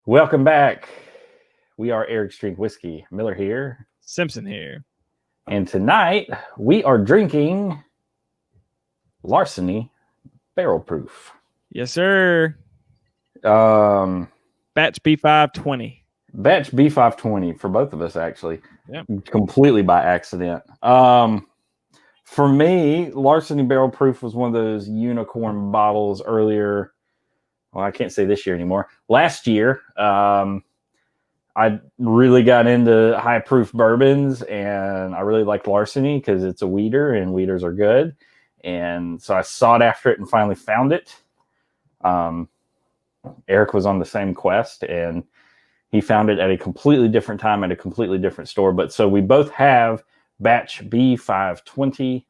Welcome back. We are Eric's Drink Whiskey. Miller here. Simpson here. And tonight we are drinking Larceny Barrel Proof. Yes, sir. Batch B520. Batch B520 for both of us, actually. Yep. Completely by accident. For me, Larceny Barrel Proof was one of those unicorn bottles earlier. Well, I can't say this year anymore. Last year, I really got into high proof bourbons, and I really liked Larceny because it's a weeder and weeders are good. And so I sought after it and finally found it. Eric was on the same quest, and he found it at a completely different time at a completely different store. But so we both have batch B520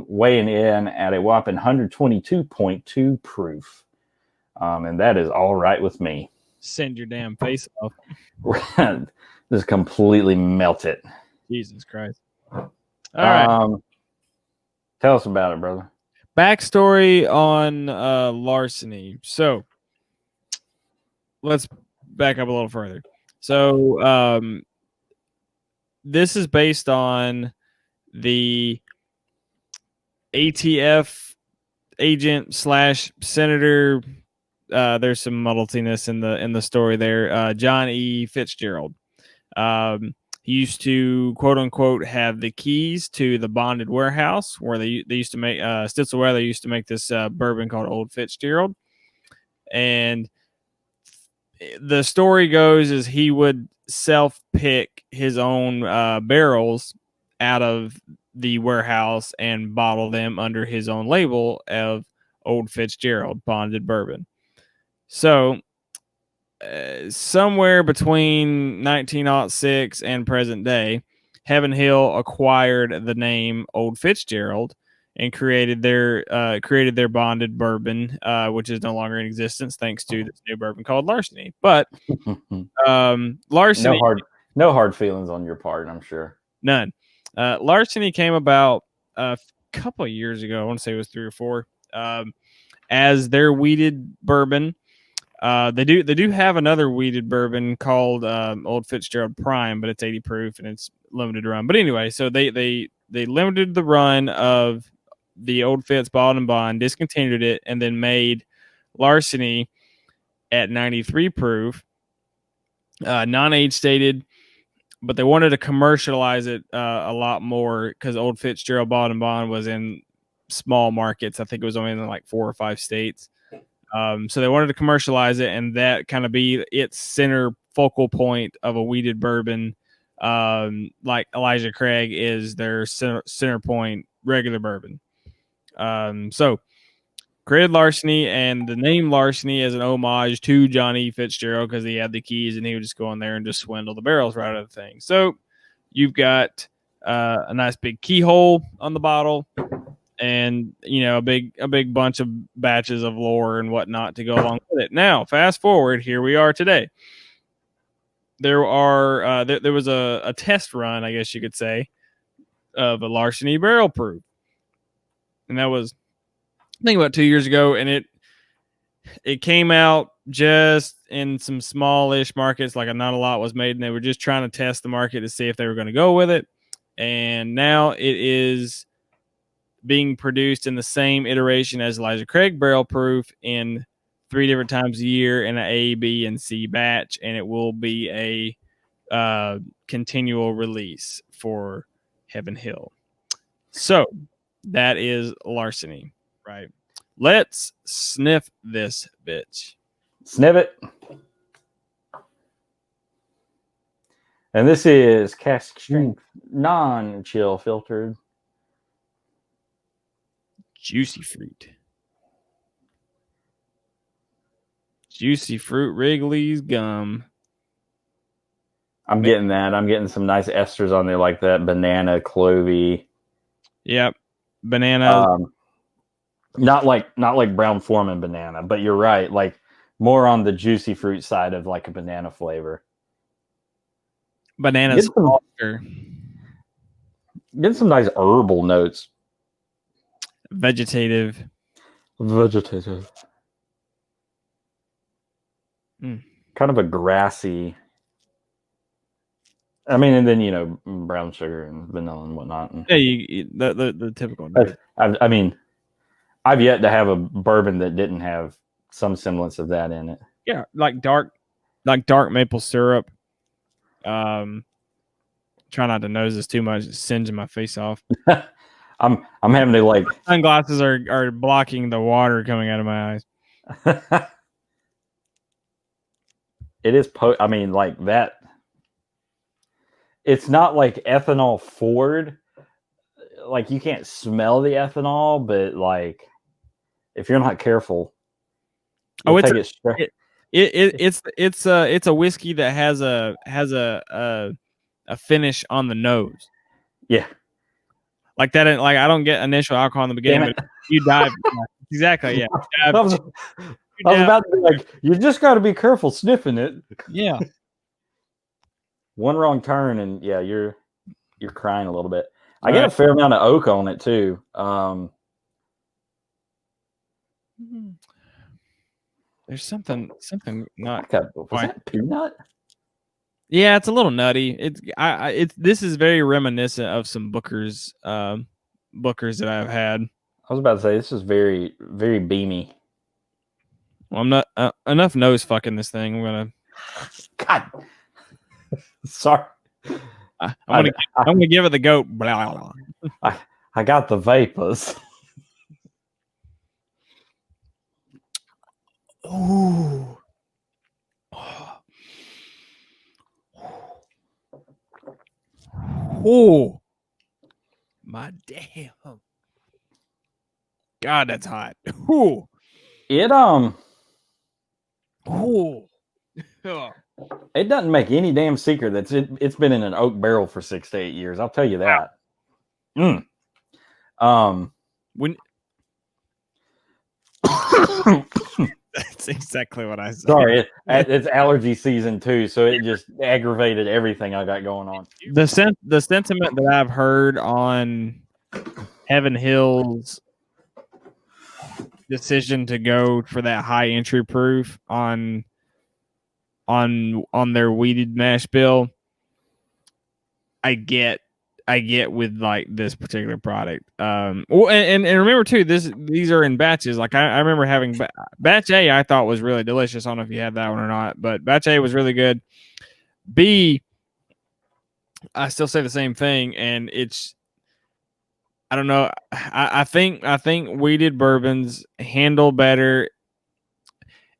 weighing in at a whopping 122.2 proof. And that is all right with me. Send your damn face off. Just completely melt it. Jesus Christ. All right. Tell us about it, brother. Backstory on Larceny. So let's back up a little further. So this is based on the ATF agent / senator. There's some muddletiness in the story there. John E. Fitzgerald. He used to, quote unquote, have the keys to the bonded warehouse where they used to make Stitzelware. They used to make this bourbon called Old Fitzgerald, and the story goes is he would self pick his own barrels out of the warehouse and bottle them under his own label of Old Fitzgerald bonded bourbon. So somewhere between 1906 and present day, Heaven Hill acquired the name Old Fitzgerald and created their bonded bourbon, which is no longer in existence thanks to this new bourbon called Larceny. But Larceny, no hard feelings on your part, I'm sure. None. Larceny came about a couple of years ago. I want to say it was 3 or 4. As their weeded bourbon. They do have another weeded bourbon called Old Fitzgerald Prime, but it's 80 proof and it's limited run. But anyway, so they limited the run of the Old Fitz Bottled and Bond, discontinued it, and then made Larceny at 93 proof, non-age stated, but they wanted to commercialize it a lot more because Old Fitzgerald Bottled and Bond was in small markets. I think it was only in like 4 or 5 states. So they wanted to commercialize it, and that kind of be its center focal point of a weeded bourbon, like Elijah Craig is their center point regular bourbon. So created Larceny, and the name Larceny is an homage to Johnny Fitzgerald because he had the keys and he would just go in there and just swindle the barrels right out of the thing. So you've got a nice big keyhole on the bottle. And, a big bunch of batches of lore and whatnot to go along with it. Now, fast forward, here we are today. There was a test run, I guess you could say, of a Larceny Barrel Proof. And that was, I think, about 2 years ago. And it came out just in some smallish markets, like not a lot was made. And they were just trying to test the market to see if they were going to go with it. And now it is being produced in the same iteration as Elijah Craig Barrel Proof in 3 different times a year in an A, B, and C batch, and it will be a continual release for Heaven Hill. So that is Larceny, right? Let's sniff this bitch. Sniff it. And this is cask strength, non-chill filtered. Juicy fruit. Juicy fruit Wrigley's gum. I'm getting that. I'm getting some nice esters on there like that. Banana, clovey. Yep. Banana. Not like Brown Foreman banana, but you're right. Like more on the juicy fruit side of like a banana flavor. Banana's Get some nice herbal notes. Vegetative. Mm. kind of a grassy. I mean, and then brown sugar and vanilla and whatnot. And Yeah, the typical. I mean, I've yet to have a bourbon that didn't have some semblance of that in it. Yeah, like dark maple syrup. Try not to nose this too much; it's singeing my face off. I'm having to like sunglasses are blocking the water coming out of my eyes. It is I mean, like that. It's not like ethanol forward. Like you can't smell the ethanol, but like if you're not careful, it's a whiskey that has a finish on the nose. Yeah. Like that, like I don't get initial alcohol in the beginning, but you dive. Exactly, yeah. I was about to be like, you just got to be careful sniffing it. Yeah. One wrong turn, and yeah, you're crying a little bit. I get a fair amount of oak on it too. There's something not. Was that peanut? Yeah, it's a little nutty. This is very reminiscent of some Booker's that I've had. I was about to say this is very, very beamy. Well, I'm not enough nose fucking this thing. I'm gonna. God, sorry. I'm gonna give it the goat. Blah, blah, blah. I got the vapors. Ooh. Oh, my damn! God, that's hot. Ooh. It Ooh. It doesn't make any damn secret that it's been in an oak barrel for 6 to 8 years. I'll tell you that. When that's exactly what I said. Sorry, it's allergy season too, so it just aggravated everything I got going on. The sentiment that I've heard on Heaven Hill's decision to go for that high entry proof on their weeded mash bill, I get with like this particular product. And remember too, these are in batches. Like I remember having batch A, I thought was really delicious. I don't know if you had that one or not, but batch A was really good. B, I still say the same thing, and it's, I don't know. I think weeded bourbons handle better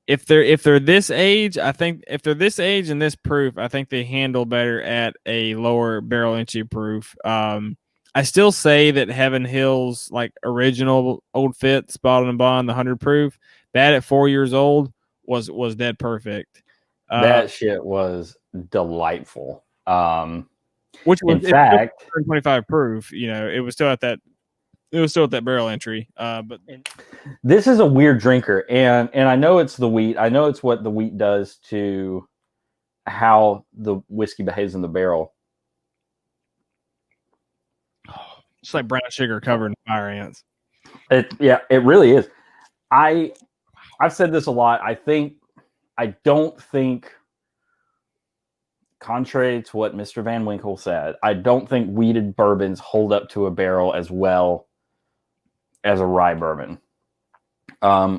if they're this age. I think if they're this age and this proof, I think they handle better at a lower barrel entry proof. I still say that Heaven Hill's like original Old Fitz Bottled and Bond, the 100 proof, that at 4 years old was dead perfect. That shit was delightful. Which was, in fact, 25 proof. It was still at that. It was still at that barrel entry. But this is a weird drinker, and I know it's the wheat. I know it's what the wheat does to how the whiskey behaves in the barrel. It's like brown sugar covered in fire ants. It really is. I've said this a lot. I don't think, contrary to what Mr. Van Winkle said, I don't think wheated bourbons hold up to a barrel as well as a rye bourbon.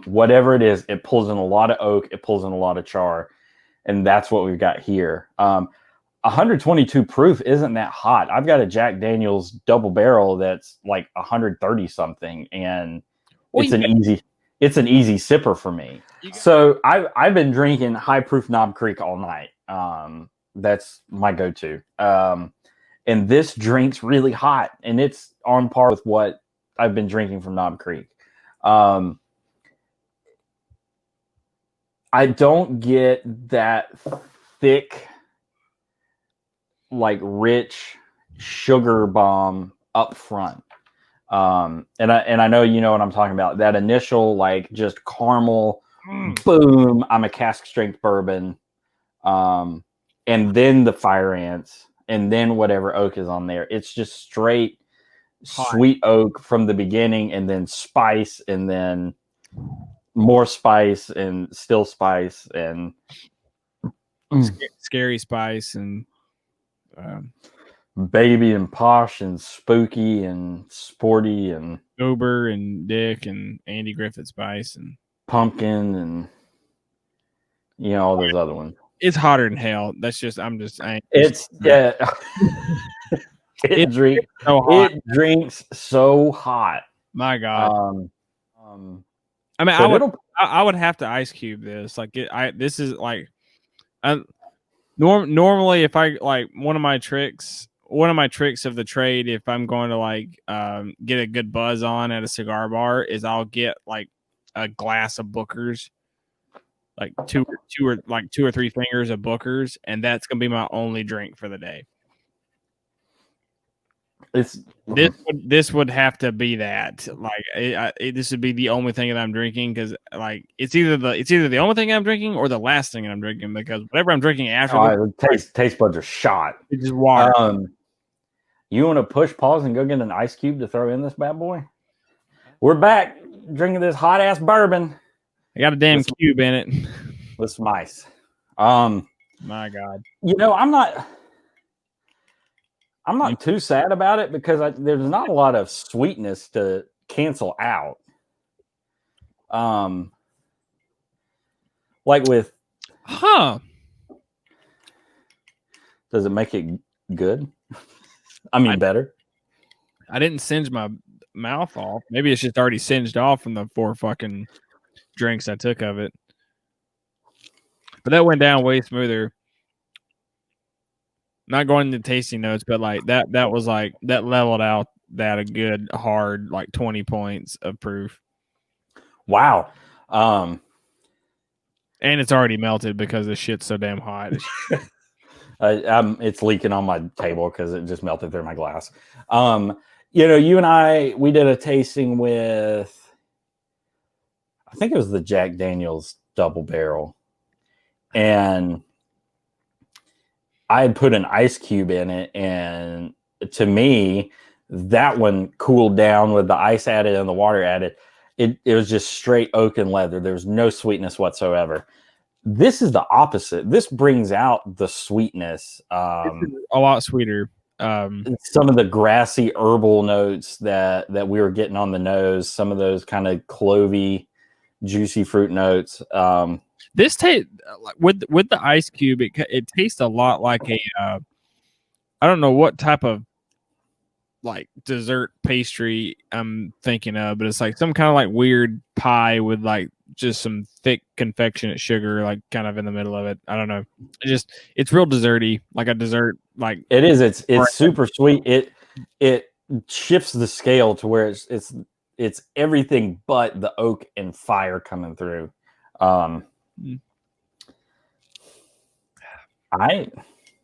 Whatever it is, it pulls in a lot of oak, it pulls in a lot of char, and that's what we've got here. 122 proof isn't that hot. I've got a Jack Daniel's double barrel that's like 130 something, and it's an easy sipper for me. So I've been drinking high proof Knob Creek all night. That's my go-to. And this drink's really hot, and it's on par with what I've been drinking from Knob Creek. I don't get that thick, like rich sugar bomb up front. And I know you know what I'm talking about. That initial like just caramel, boom, I'm a cask strength bourbon. And then the fire ants, and then whatever oak is on there. It's just straight sweet oak from the beginning, and then spice, and then more spice, and still spice, and scary spice and baby and posh and spooky and sporty and Uber and Dick and Andy Griffith spice and pumpkin and all those other ones. it's hotter than hell. That's just It's yeah. It drinks so hot. My God. I mean, I would have to ice cube this. Like this is like, normally if I like one of my tricks of the trade, if I'm going to like get a good buzz on at a cigar bar, is I'll get like a glass of Booker's, like two or three fingers of Booker's, and that's gonna be my only drink for the day. This would have to be that. Like this would be the only thing that I'm drinking, because like it's either the only thing I'm drinking or the last thing I'm drinking, because whatever I'm drinking after taste buds are shot. It's just water. You want to push pause and go get an ice cube to throw in this bad boy? We're back drinking this hot ass bourbon. I got a damn cube in it with some ice. My God. I'm not too sad about it, because there's not a lot of sweetness to cancel out. Like with, does it make it good? I mean, better. I didn't singe my mouth off. Maybe it's just already singed off from the 4 fucking drinks I took of it. But that went down way smoother. Not going into tasting notes, but like that was like, that leveled out that a good hard like 20 points of proof. Wow. And it's already melted because the shit's so damn hot. It's leaking on my table because it just melted through my glass. You and I, we did a tasting with, I think it was the Jack Daniel's double barrel, and I had put an ice cube in it, and to me, that one cooled down with the ice added and the water added. It was just straight oak and leather. There was no sweetness whatsoever. This is the opposite. This brings out the sweetness. A lot sweeter. Some of the grassy herbal notes that we were getting on the nose, some of those kind of clovey, juicy fruit notes. This taste with the ice cube, it tastes a lot like a I don't know what type of like dessert pastry I'm thinking of, but it's like some kind of like weird pie with like just some thick confectionate sugar like kind of in the middle of it. I don't know. It's real desserty, like a dessert. Like it is. It's super sweet. It shifts the scale to where it's everything but the oak and fire coming through. I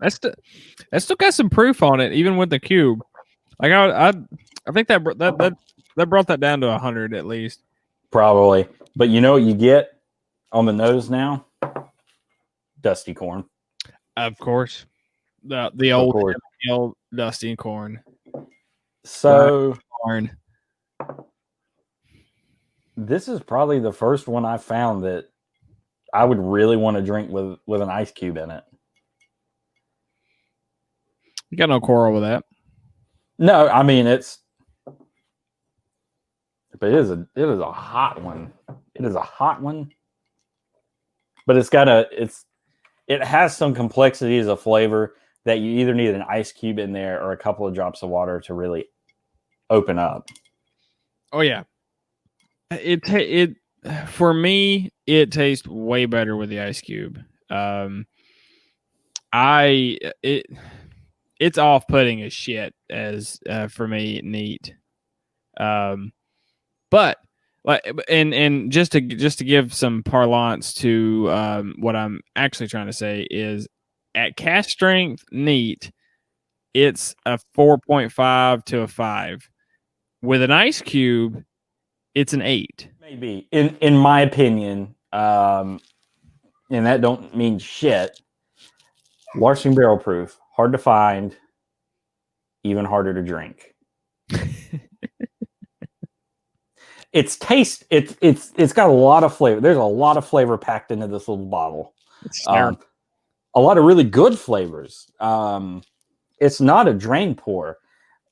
still got some proof on it, even with the cube. Like I think that brought that down to 100 at least. Probably, but you know what you get on the nose now? Dusty corn. Of course, the old dusty corn. So corn. This is probably the first one I found that I would really want to drink with an ice cube in it. You got no quarrel with that? No, I mean but it is a hot one. It is a hot one, but it has some complexities of flavor that you either need an ice cube in there or a couple of drops of water to really open up. Oh yeah, it for me it tastes way better with the ice cube. It's off-putting as shit as for me neat. But like, and just to give some parlance to what I'm actually trying to say is, at cast strength neat, it's a 4.5 to a 5. With an ice cube, it's an 8. Maybe in my opinion, and that don't mean shit. Larceny barrel proof, hard to find, even harder to drink. It's got a lot of flavor. There's a lot of flavor packed into this little bottle. a lot of really good flavors. It's not a drain pour.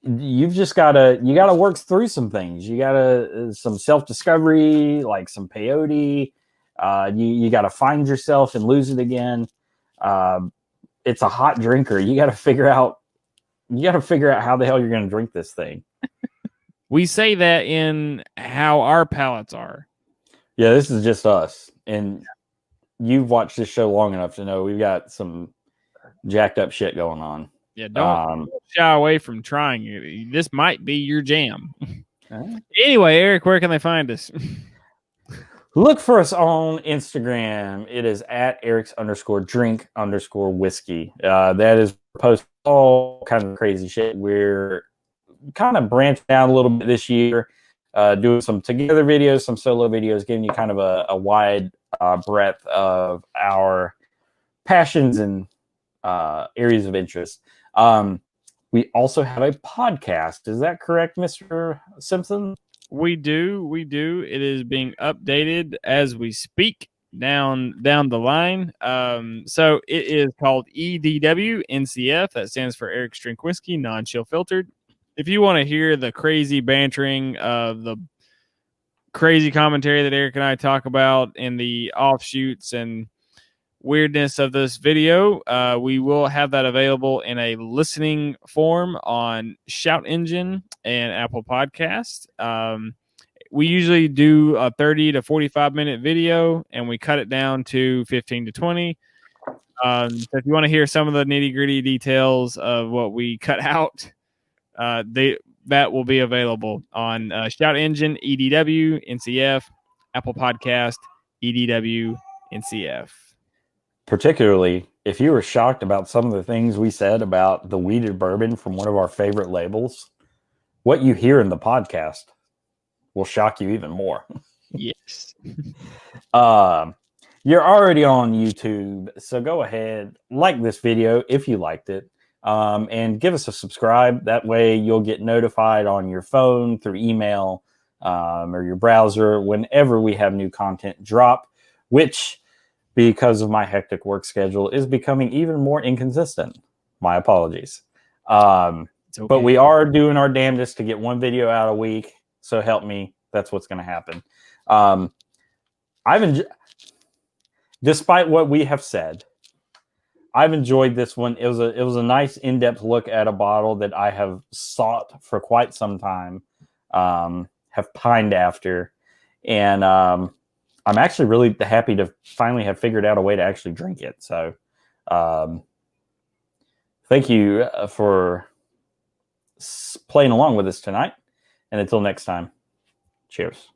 You've just you gotta work through some things. You gotta some self-discovery, like some peyote. You gotta find yourself and lose it again. It's a hot drinker. You gotta figure out how the hell you're gonna drink this thing. We say that in how our palates are. Yeah, this is just us. And you've watched this show long enough to know we've got some jacked up shit going on. Yeah, don't shy away from trying it. This might be your jam. Anyway, Eric, where can they find us? Look for us on Instagram. It is at Eric's_drink_whiskey. That is post all kind of crazy shit. We're kind of branched out a little bit this year, doing some together videos, some solo videos, giving you kind of a wide breadth of our passions and areas of interest. We also have a podcast. Is that correct, Mr. Simpson? We do. It is being updated as we speak down the line. So it is called EDW NCF. That stands for Eric's Drink Whiskey, non-chill filtered. If you want to hear the crazy bantering of the crazy commentary that Eric and I talk about and the offshoots and weirdness of this video, we will have that available in a listening form on Shout Engine and Apple Podcast. We usually do a 30 to 45 minute video and we cut it down to 15 to 20. So if you want to hear some of the nitty gritty details of what we cut out, that will be available on Shout Engine, EDW, NCF, Apple Podcast, EDW, NCF. Particularly if you were shocked about some of the things we said about the weeded bourbon from one of our favorite labels, what you hear in the podcast will shock you even more. Yes. You're already on YouTube, so go ahead, like this video if you liked it, and give us a subscribe. That way you'll get notified on your phone, through email, or your browser whenever we have new content drop, which, because of my hectic work schedule, is becoming even more inconsistent. My apologies. Okay. But we are doing our damnedest to get one video out a week. So help me. That's what's going to happen. Despite what we have said, I've enjoyed this one. It was a nice in-depth look at a bottle that I have sought for quite some time, have pined after, and I'm actually really happy to finally have figured out a way to actually drink it. So thank you for playing along with us tonight. And until next time, cheers.